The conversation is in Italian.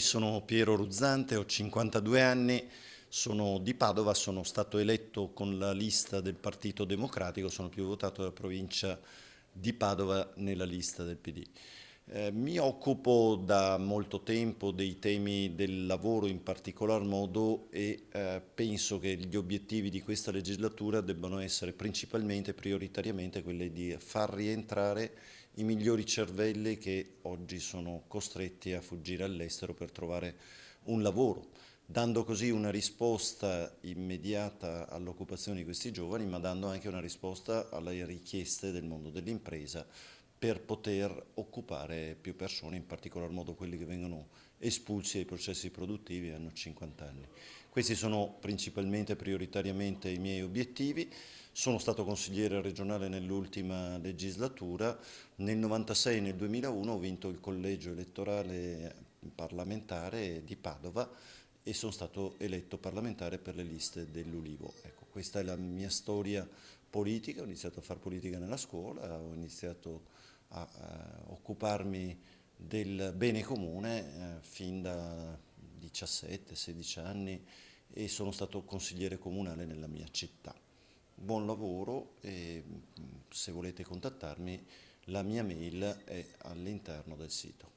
sono Piero Ruzzante, ho 52 anni, sono di Padova, sono stato eletto con la lista del Partito Democratico, sono più votato della provincia di Padova nella lista del PD. Mi occupo da molto tempo dei temi del lavoro in particolar modo e penso che gli obiettivi di questa legislatura debbano essere principalmente, prioritariamente, quelli di far rientrare i migliori cervelli che oggi sono costretti a fuggire all'estero per trovare un lavoro, dando così una risposta immediata all'occupazione di questi giovani, ma dando anche una risposta alle richieste del mondo dell'impresa per poter occupare più persone, in particolar modo quelli che vengono espulsi dai processi produttivi e hanno 50 anni. Questi sono principalmente, prioritariamente i miei obiettivi. Sono stato consigliere regionale nell'ultima legislatura, nel 96 e nel 2001 ho vinto il collegio elettorale parlamentare di Padova e sono stato eletto parlamentare per le liste dell'Ulivo. Ecco, questa è la mia storia politica, ho iniziato a fare politica nella scuola, ho iniziato a occuparmi del bene comune fin da 17-16 anni e sono stato consigliere comunale nella mia città. Buon lavoro e se volete contattarmi la mia mail è all'interno del sito.